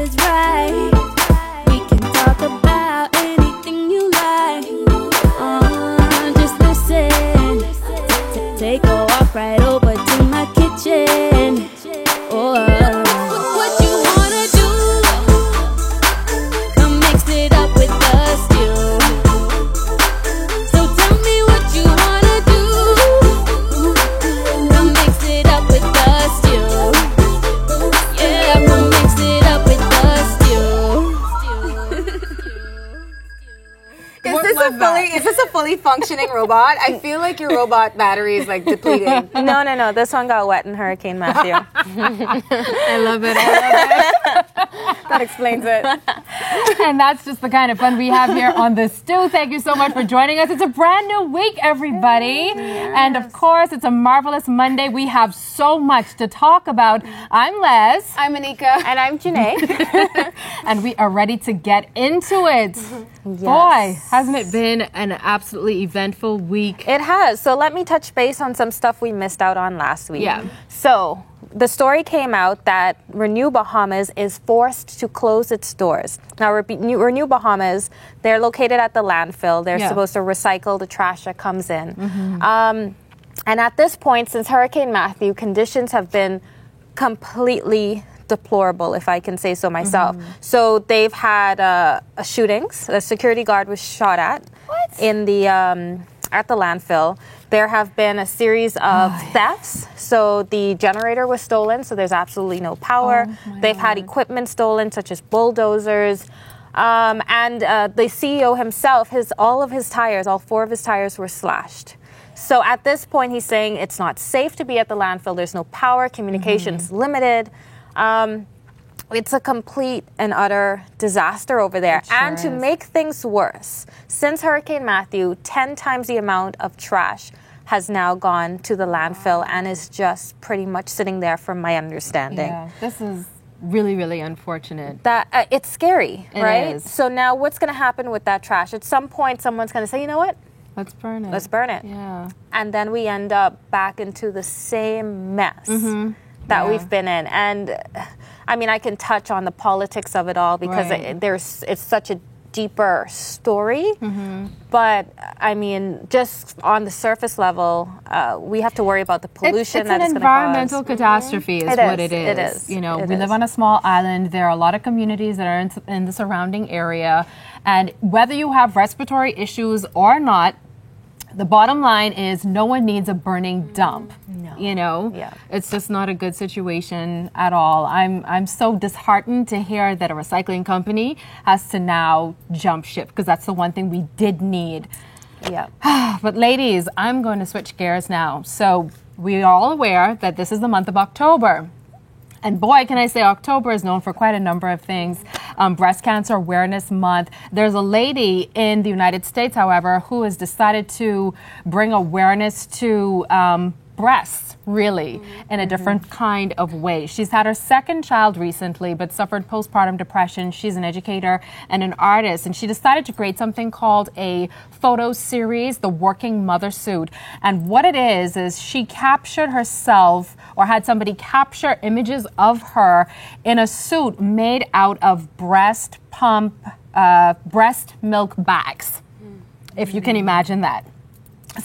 is right. We can talk about anything you like. Just listen. Take a walk right over to my kitchen. What you wanna do? Come mix it up with the stew. So tell me what you wanna do. Come mix it up with the stew. Yeah, come mix it up with the stew. Is this a fully functioning robot? I feel like your robot battery is like depleting. No. This one got wet in Hurricane Matthew. I love it. That explains it. And that's just the kind of fun we have here on The Stew. Thank you so much for joining us. It's a brand new week, everybody. Yes. And of course, it's a marvelous Monday. We have so much to talk about. I'm Les. I'm Anika. And I'm Janae. And we are ready to get into it. Yes. Boy, hasn't it been an absolutely eventful week? It has. So let me touch base on some stuff we missed out on last week. Yeah. So the story came out that Renew Bahamas is forced to close its doors. Now, Renew Bahamas, they're located at the landfill. They're supposed to recycle the trash that comes in. And at this point, since Hurricane Matthew, conditions have been completely deplorable, if I can say so myself. So they've had shootings. A security guard was shot at in the at the landfill. There have been a series of thefts. So the generator was stolen, so there's absolutely no power. They've had equipment stolen, such as bulldozers. And the CEO himself, all four of his tires were slashed. So at this point, he's saying it's not safe to be at the landfill. There's no power. Communication's limited. It's a complete and utter disaster over there. And to make things worse, since Hurricane Matthew, 10 times the amount of trash has now gone to the landfill and is just pretty much sitting there, from my understanding. Yeah, this is really, really unfortunate. That it's scary, right? It is. So now what's going to happen with that trash? At some point, someone's going to say, you know what? Let's burn it. Let's burn it. Yeah. And then we end up back into the same mess that we've been in. And I mean, I can touch on the politics of it all because it's such a deeper story. But I mean, just on the surface level, we have to worry about the pollution that it's going to cause. It's an environmental catastrophe is what it is. It is. You know, we live on a small island. There are a lot of communities that are in the surrounding area. And whether you have respiratory issues or not, the bottom line is no one needs a burning dump. No. You know? Yeah. It's just not a good situation at all. I'm so disheartened to hear that a recycling company has to now jump ship, because that's the one thing we did need. Yeah. But ladies, I'm going to switch gears now. So we are all aware that this is the month of October. And boy, can I say October is known for quite a number of things. Breast Cancer Awareness Month. There's a lady in the United States, however, who has decided to bring awareness to breasts, really, in a different kind of way. She's had her second child recently, but suffered postpartum depression. She's an educator and an artist, and she decided to create something called a photo series, The Working Mother Suit. And what it is she captured herself, or had somebody capture images of her in a suit made out of breast milk bags, if you can imagine that.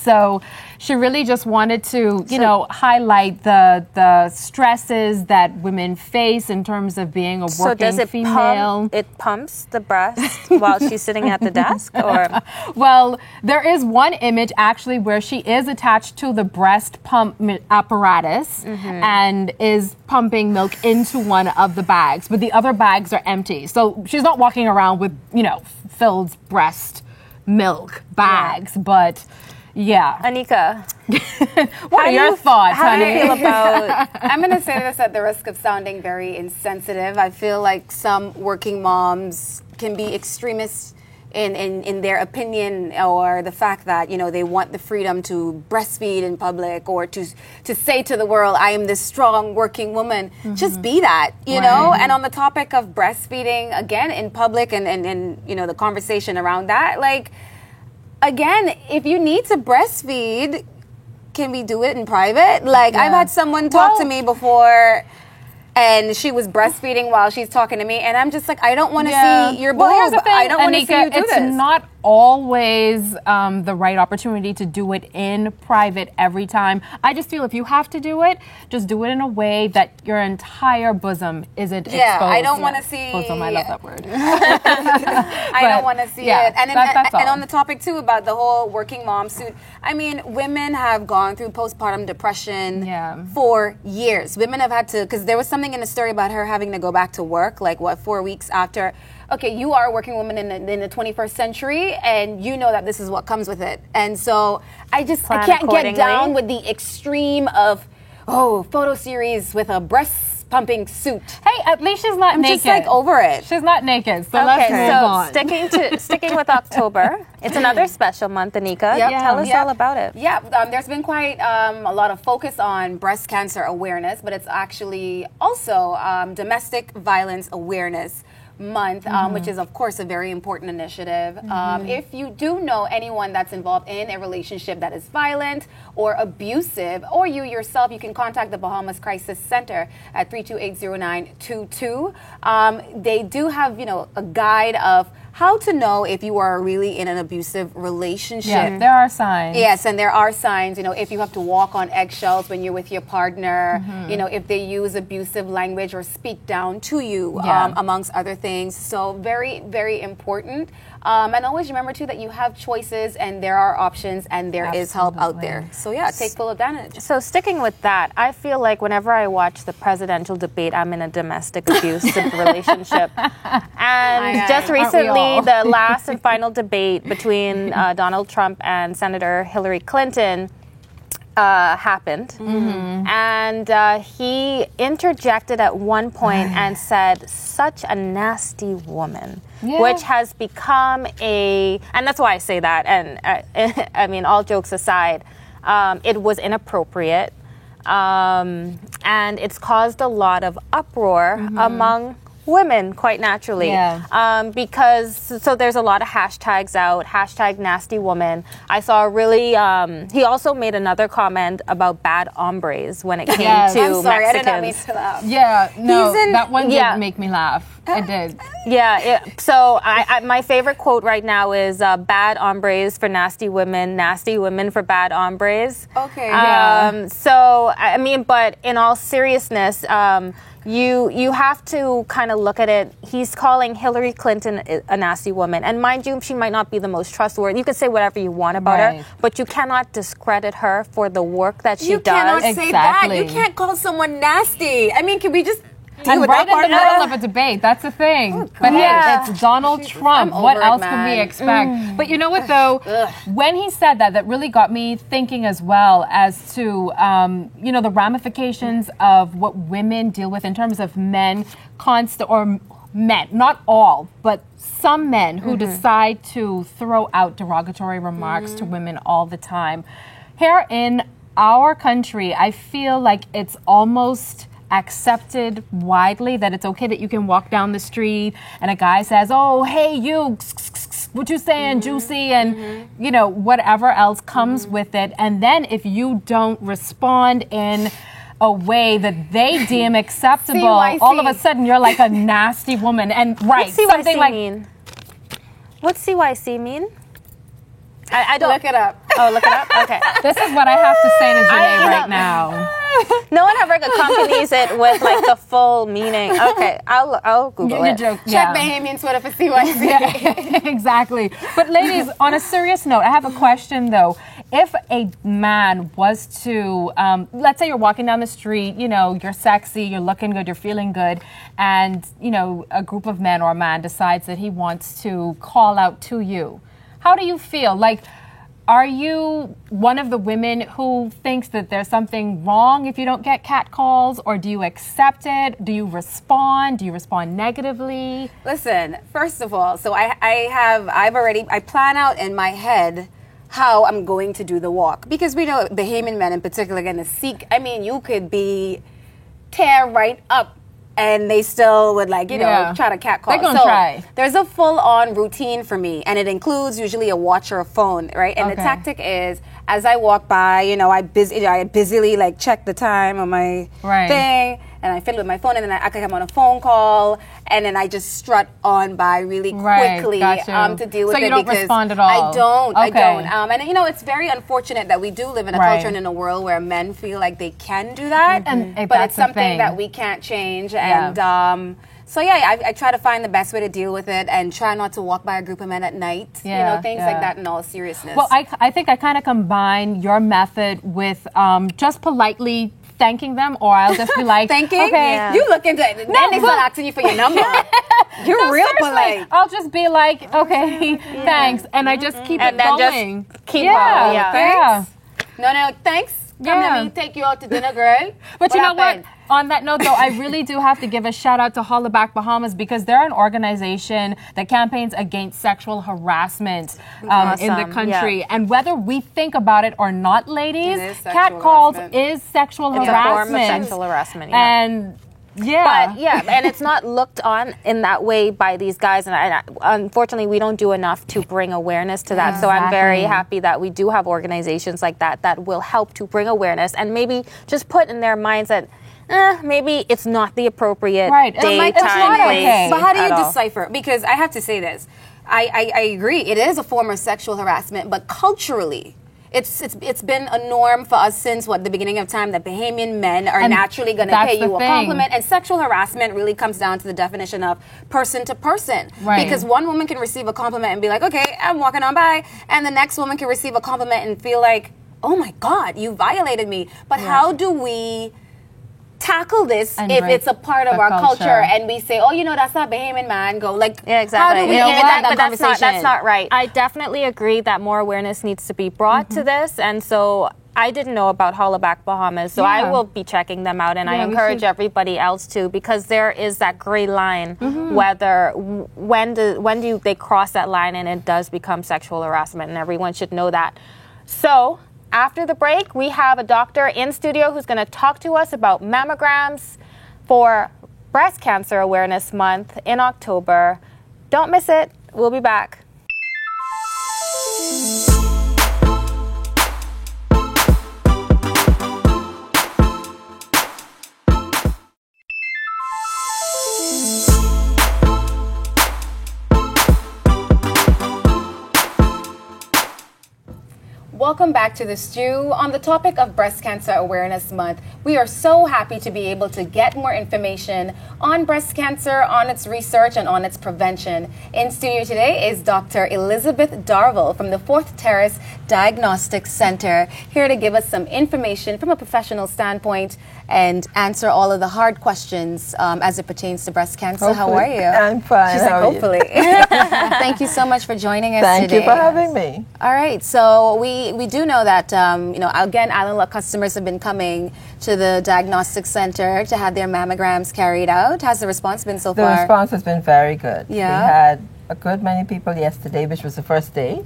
So she really just wanted to, highlight the stresses that women face in terms of being a working female. It pumps the breast while she's sitting at the desk? Or Well, there is one image actually where she is attached to the breast pump apparatus and is pumping milk into one of the bags, but the other bags are empty. So she's not walking around with, filled breast milk bags, but... Yeah. Anika, what are your thoughts, how honey? do you feel about... I'm going to say this at the risk of sounding very insensitive. I feel like some working moms can be extremists in their opinion, or the fact that, they want the freedom to breastfeed in public, or to say to the world, I am this strong working woman. Just be that, you know? And on the topic of breastfeeding, again, in public and the conversation around that, like... Again, if you need to breastfeed, can we do it in private? Like, I've had someone talk to me before, and she was breastfeeding while she's talking to me, and I'm just like, I don't want to see your boob. Well, here's the thing, I don't want to see you do it's this. not always the right opportunity to do it in private every time. I just feel if you have to do it, just do it in a way that your entire bosom isn't exposed. I don't want to see. Bosom, I love that word. I don't want to see yeah, it. And, that's and all. on the topic too about the whole working mom suit, I mean, women have gone through postpartum depression for years. Women have had to, because there was something in the story about her having to go back to work, like 4 weeks after. Okay, you are a working woman in the 21st century, and you know that this is what comes with it. And so I can't get down with the extreme of, photo series with a breast pumping suit. Hey, at least she's not I'm naked. just like over it. She's not naked, so let's move on. Sticking with October, it's another special month, Anika. Yep. Tell us all about it. Yeah, there's been quite a lot of focus on breast cancer awareness, but it's actually also Domestic Violence Awareness Month, which is, of course, a very important initiative. If you do know anyone that's involved in a relationship that is violent or abusive, or you yourself, you can contact the Bahamas Crisis Center at 328-0922. They do have, a guide of how to know if you are really in an abusive relationship. Yeah, there are signs. Yes, and there are signs, if you have to walk on eggshells when you're with your partner, if they use abusive language or speak down to you, amongst other things. So very, very important. And always remember, too, that you have choices and there are options and there is help out there. So, take full advantage. So sticking with that, I feel like whenever I watch the presidential debate, I'm in a domestic abusive relationship. And just recently, the last and final debate between Donald Trump and Senator Hillary Clinton happened. And he interjected at one point and said, "Such a nasty woman," which has become and that's why I say that. And I mean, all jokes aside, it was inappropriate. And it's caused a lot of uproar among women, quite naturally, because there's a lot of hashtags out, #NastyWoman. I saw he also made another comment about bad hombres when it came to I'm sorry, Mexicans. I did not mean to laugh. Yeah, no, that one did make me laugh. It did. Yeah, so my favorite quote right now is bad hombres for nasty women for bad hombres. Okay. So, I mean, but in all seriousness, you have to kind of look at it. He's calling Hillary Clinton a nasty woman. And mind you, she might not be the most trustworthy. You can say whatever you want about her, but you cannot discredit her for the work that she does. You cannot say that. You can't call someone nasty. I mean, can we just And right in the middle of a debate, that's the thing. But hey, it's Donald Trump. What else can we expect? But you know what, though? When he said that really got me thinking as well as to, the ramifications of what women deal with in terms of men, or men, not all, but some men who decide to throw out derogatory remarks to women all the time. Here in our country, I feel like it's almost accepted widely that it's okay that you can walk down the street and a guy says, "Oh, hey, you, what you saying, juicy," and whatever else comes with it. And then if you don't respond in a way that they deem acceptable, CYC. all of a sudden you're like a nasty woman. And What's CYC mean? What's CYC mean? I don't look it up. Oh, look it up. Okay. This is what I have to say to Janae right now. No one ever accompanies it with like the full meaning. Okay, I'll Google it. Check Bahamian Twitter for CYC. Yeah, exactly. But ladies, on a serious note, I have a question though. If a man was to, let's say you're walking down the street, you're sexy, you're looking good, you're feeling good, and a group of men or a man decides that he wants to call out to you, how do you feel? Like, are you one of the women who thinks that there's something wrong if you don't get catcalls, or do you accept it? Do you respond? Do you respond negatively? Listen, first of all, so I plan out in my head how I'm going to do the walk, because we know Bahamian men in particular, again, the Sikh, I mean, you could tear right up and they still would try to catcall. They're gonna try. There's a full-on routine for me, and it includes usually a watch or a phone, right? And the tactic is, as I walk by, I busily check the time on my thing, and I fiddle with my phone, and then I act like I'm on a phone call, and then I just strut on by really quickly to deal with it. So you don't respond at all? I don't. Okay. I don't. And you know, it's very unfortunate that we do live in a culture and in a world where men feel like they can do that, but it's something that we can't change. And so I try to find the best way to deal with it and try not to walk by a group of men at night. You know, things like that in all seriousness. Well, I think I kind of combine your method with just politely thanking them, or I'll just be like, thanking? Okay. You look into it. Then they start asking you for your number. You're real polite. I'll just be like, okay, thanks. And I just keep it going. Just keep on. Thanks. No, thanks. Come let me take you out to dinner, girl. But you know what? On that note, though, I really do have to give a shout out to Hollaback Bahamas, because they're an organization that campaigns against sexual harassment in the country. Yeah. And whether we think about it or not, ladies, catcalls is sexual harassment. It's a form of sexual harassment. And and it's not looked on in that way by these guys, and unfortunately we don't do enough to bring awareness to that. So I'm very happy that we do have organizations like that will help to bring awareness and maybe just put in their minds that maybe it's not the appropriate day, time, place. But how do you decipher? Because I have to say this, I agree, it is a form of sexual harassment, but culturally, it's been a norm for us since the beginning of time that Bahamian men are naturally going to pay you a compliment, and sexual harassment really comes down to the definition of person to person. Right. Because one woman can receive a compliment and be like, okay, I'm walking on by, and the next woman can receive a compliment and feel like, oh my God, you violated me. But how do we tackle this if it's a part of our culture and we say, oh, you know, that's not Bahamian man, go like, exactly. How do we end that conversation? That's not right. I definitely agree that more awareness needs to be brought to this, and so I didn't know about Hollaback Bahamas, so I will be checking them out, and I encourage everybody else to, because there is that gray line whether when do they cross that line and it does become sexual harassment, and everyone should know that. So after the break, we have a doctor in studio who's going to talk to us about mammograms for Breast Cancer Awareness Month in October. Don't miss it. We'll be back. Welcome back to The Stew. On the topic of Breast Cancer Awareness Month, we are so happy to be able to get more information on breast cancer, on its research, and on its prevention. In studio today is Dr. Elizabeth Darville from the Fourth Terrace Diagnostic Center, here to give us some information from a professional standpoint and answer all of the hard questions as it pertains to breast cancer. Hopefully. How are you? I'm fine. She's like, hopefully. Thank you so much for joining us today. Thank you for having me. All right, so we do know that, again, Island Luck customers have been coming to the diagnostic center to have their mammograms carried out. How's the response been so far? The response has been very good. Yeah. We had a good many people yesterday, which was the first day,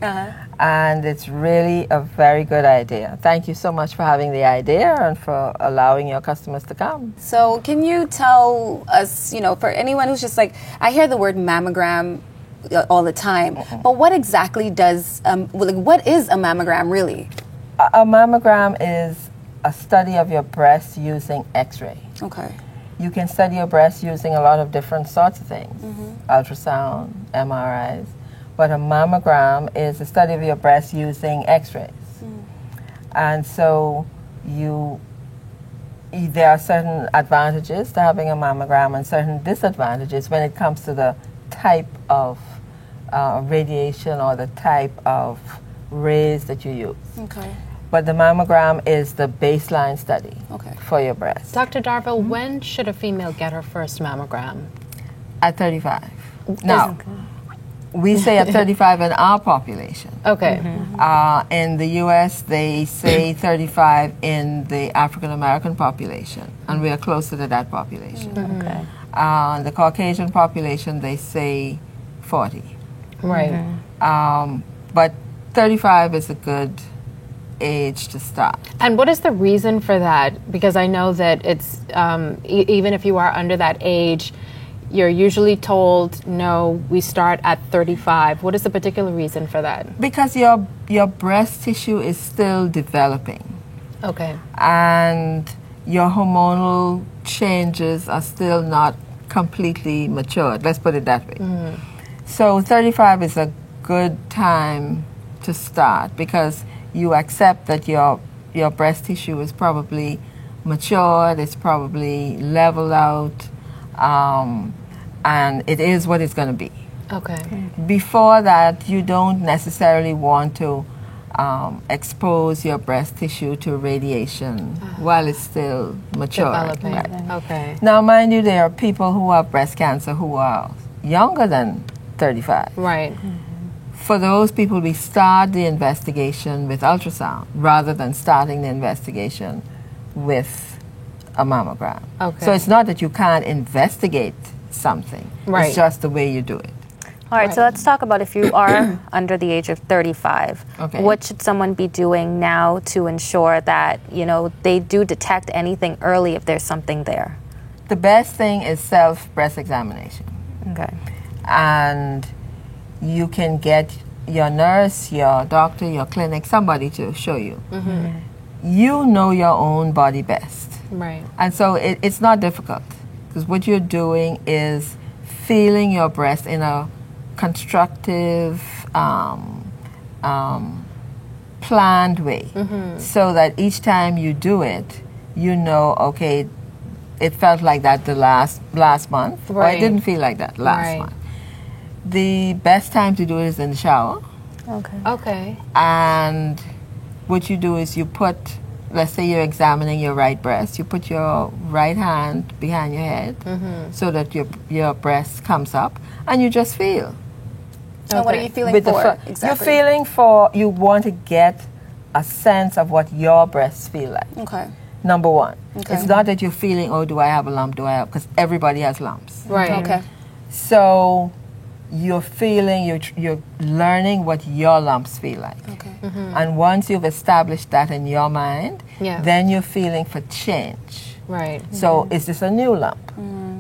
and it's really a very good idea. Thank you so much for having the idea and for allowing your customers to come. So can you tell us, for anyone who's just like, I hear the word mammogram all the time, but what exactly does, what is a mammogram really? A mammogram is a study of your breast using X-ray. Okay. You can study your breast using a lot of different sorts of things, ultrasound, MRIs, but a mammogram is a study of your breast using X-rays. And so there are certain advantages to having a mammogram and certain disadvantages when it comes to the type of radiation or the type of rays that you use. Okay. But the mammogram is the baseline study for your breast. Dr. Darville, when should a female get her first mammogram? At 35. Now, we say at 35 in our population. Okay. In the U.S., they say 35 in the African American population, and we are closer to that population. Okay. The Caucasian population, they say 40. Right. But 35 is a good age to start. And what is the reason for that? Because I know that it's, even if you are under that age, you're usually told, no, we start at 35. What is the particular reason for that? Because your breast tissue is still developing. Okay. And your hormonal changes are still not completely matured. Let's put it that way. So 35 is a good time to start because you accept that your breast tissue is probably matured, it's probably leveled out, and it is what it's going to be. Okay. Before that, you don't necessarily want to expose your breast tissue to radiation while it's still mature. Developing. Right. Okay. Now, mind you, there are people who have breast cancer who are younger than 35. Right. For those people, we start the investigation with ultrasound rather than starting the investigation with a mammogram. Okay. So it's not that you can't investigate something. Right. It's just the way you do it. All right, so let's talk about if you are under the age of 35. Okay. What should someone be doing now to ensure that, they do detect anything early if there's something there? The best thing is self-breast examination. Okay. And you can get your nurse, your doctor, your clinic, somebody to show you. You know your own body best. Right. And so it's not difficult because what you're doing is feeling your breast in a constructive, planned way so that each time you do it, you know, okay, it felt like that the last month, or Right. it didn't feel like that last Right. month. The best time to do it is in the shower. Okay. Okay. And what you do is you put, let's say you're examining your right breast, you put your right hand behind your head so that your breast comes up and you just feel. And what are you feeling With the for? You're feeling for, you want to get a sense of what your breasts feel like. Okay. Number one. Okay. It's not that you're feeling, oh, do I have a lump? Because everybody has lumps. Right. Okay. So you're feeling, you're learning what your lumps feel like. Okay. And once you've established that in your mind, Yeah. then you're feeling for change. Right. So is this a new lump?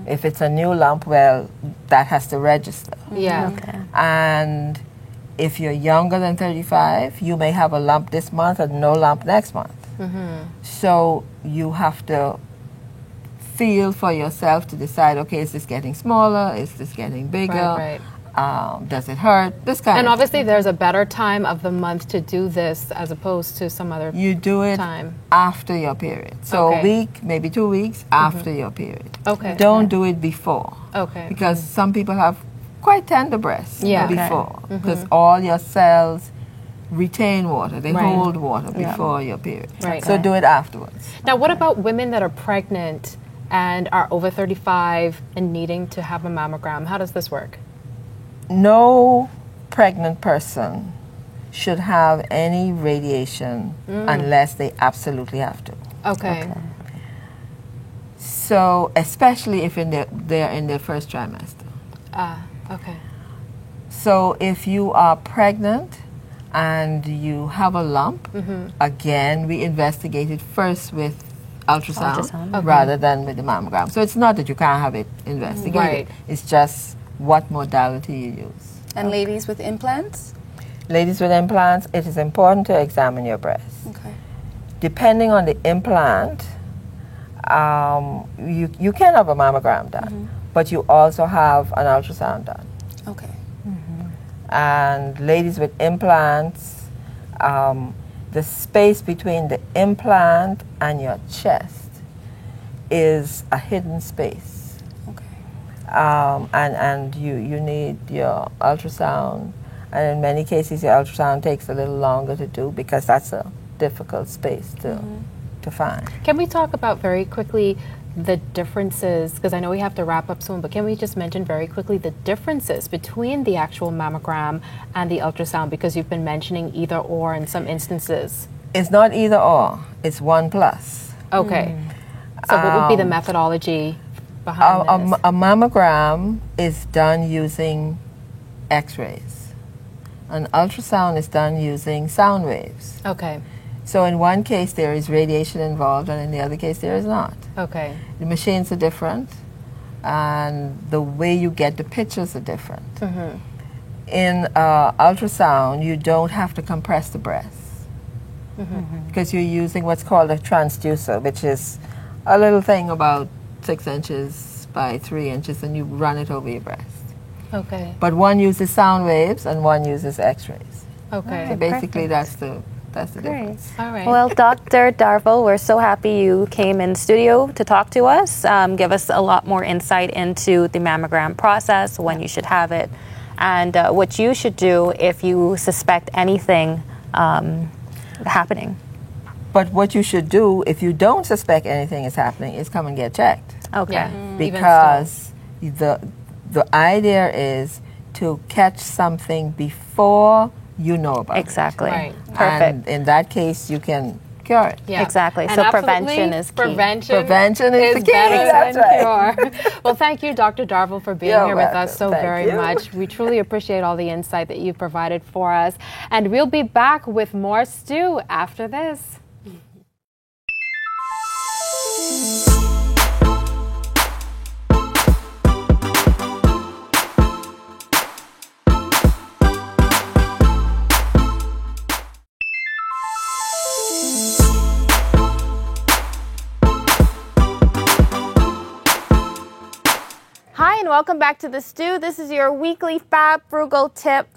If it's a new lump, well, that has to register. Yeah. Okay. And if you're younger than 35, you may have a lump this month and no lump next month. So you have to feel for yourself to decide, okay, is this getting smaller? Is this getting bigger? Right. Does it hurt? This kind And of obviously, there's a better time of the month to do this as opposed to some other You do it time. after your period. So Okay. a week, maybe 2 weeks after your period. Okay. Don't do it before. Okay. Because some people have quite tender breasts Yeah. Okay. before. Because all your cells retain water. They Right. hold water before your period. Right. So do it afterwards. Now, what about women that are pregnant and are over 35 and needing to have a mammogram? How does this work? No pregnant person should have any radiation unless they absolutely have to. Okay. So, especially if they're in their first trimester. Okay. So, if you are pregnant and you have a lump, again, we investigate it first with ultrasound, Ultrasound. Okay. rather than with the mammogram. So, it's not that you can't have it investigated, Right. it's just what modality you use. And ladies with implants? Ladies with implants, it is important to examine your breasts. Okay. Depending on the implant, you can have a mammogram done, but you also have an ultrasound done. Okay. And ladies with implants, the space between the implant and your chest is a hidden space. Okay. And you need your ultrasound, and in many cases your ultrasound takes a little longer to do because that's a difficult space to find. Can we talk about very quickly the differences, because I know we have to wrap up soon, but can we just mention very quickly the differences between the actual mammogram and the ultrasound, because you've been mentioning either or in some instances? It's not either or, it's 1+. Okay. So what would be the methodology behind this? A mammogram is done using x-rays. An ultrasound is done using sound waves. Okay. So in one case there is radiation involved and in the other case there is not. Okay. The machines are different and the way you get the pictures are different. In ultrasound you don't have to compress the breast because you're using what's called a transducer, which is a little thing about 6 inches by 3 inches, and you run it over your breast. Okay. But one uses sound waves and one uses X-rays. Okay. So basically, that's the difference. All right. Well, Dr. Darville, we're so happy you came in studio to talk to us, give us a lot more insight into the mammogram process, when you should have it, and what you should do if you suspect anything happening. But what you should do if you don't suspect anything is happening is come and get checked. Okay. Yeah. Because the idea is to catch something before you know about it. Exactly. Right. Perfect. And in that case, you can cure it. Yeah. Exactly. And So absolutely, prevention is key. Prevention is the key. better That's than right. cure. Well, thank you, Dr. Darville, for being You're here with us welcome. so Thank very you. much. We truly appreciate all the insight that you've provided for us. And we'll be back with more Stu after this. Hi, and welcome back to The Stew. This is your weekly Fab Frugal tip.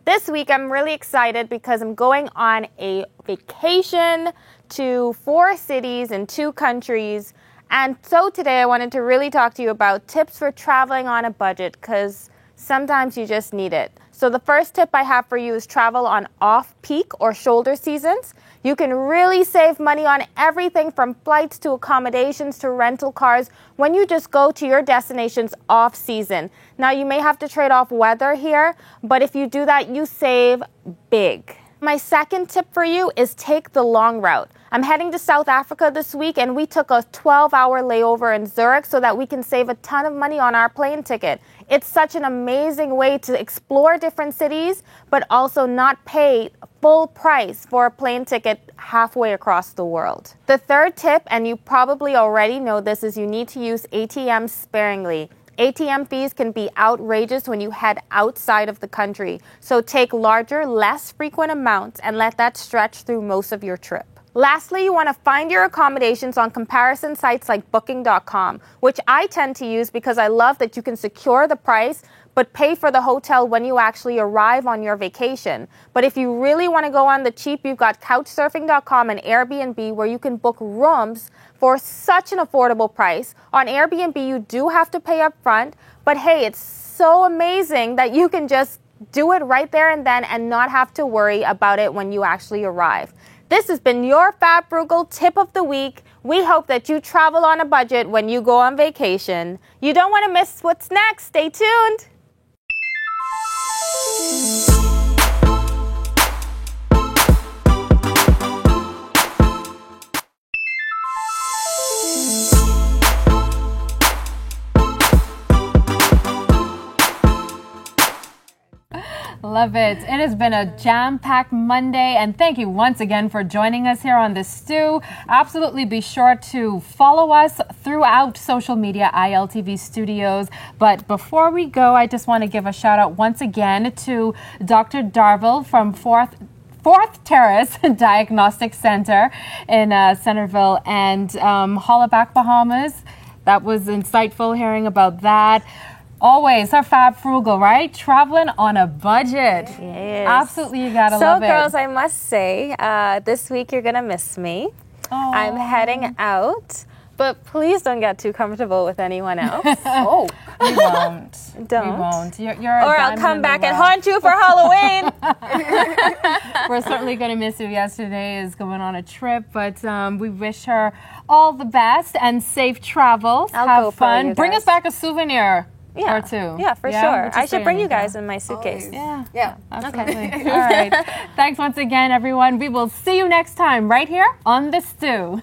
This week, I'm really excited because I'm going on a vacation to 4 cities in 2 countries. And so today, I wanted to really talk to you about tips for traveling on a budget, because sometimes you just need it. So the first tip I have for you is travel on off-peak or shoulder seasons. You can really save money on everything from flights to accommodations to rental cars when you just go to your destinations off-season. Now, you may have to trade off weather here, but if you do that, you save big. My second tip for you is take the long route. I'm heading to South Africa this week, and we took a 12-hour layover in Zurich so that we can save a ton of money on our plane ticket. It's such an amazing way to explore different cities, but also not pay full price for a plane ticket halfway across the world. The third tip, and you probably already know this, is you need to use ATMs sparingly. ATM fees can be outrageous when you head outside of the country, so take larger, less frequent amounts and let that stretch through most of your trip. Lastly, you want to find your accommodations on comparison sites like Booking.com, which I tend to use because I love that you can secure the price but pay for the hotel when you actually arrive on your vacation. But if you really want to go on the cheap, you've got Couchsurfing.com and Airbnb, where you can book rooms for such an affordable price. On Airbnb, you do have to pay up front, but hey, it's so amazing that you can just do it right there and then and not have to worry about it when you actually arrive. This has been your Fab Frugal tip of the week. We hope that you travel on a budget when you go on vacation. You don't want to miss what's next. Stay tuned. Love it. It has been a jam-packed Monday, and thank you once again for joining us here on The Stew. Absolutely be sure to follow us throughout social media, ILTV Studios. But before we go, I just want to give a shout out once again to Dr. Darville from Fourth Terrace Diagnostic Center in Centerville and Hollaback, Bahamas. That was insightful hearing about that. Always our Fab Frugal, right? Traveling on a budget. Yes. Absolutely, you gotta love it. So, girls, I must say, this week you're gonna miss me. Oh. I'm heading out, but please don't get too comfortable with anyone else. Oh, We won't. Don't. We won't. You're a Or I'll diamond come in the back and rough. haunt you for Halloween. We're certainly going to miss you. Yesterday is going on a trip, but we wish her all the best and safe travels. I'll Have go for fun. you Bring guys. us back a souvenir Yeah. or two. Yeah, for sure. Would you I say, should bring you Anika? guys in my suitcase. Yeah. yeah. Absolutely. All right. Thanks once again, everyone. We will see you next time right here on The Stew.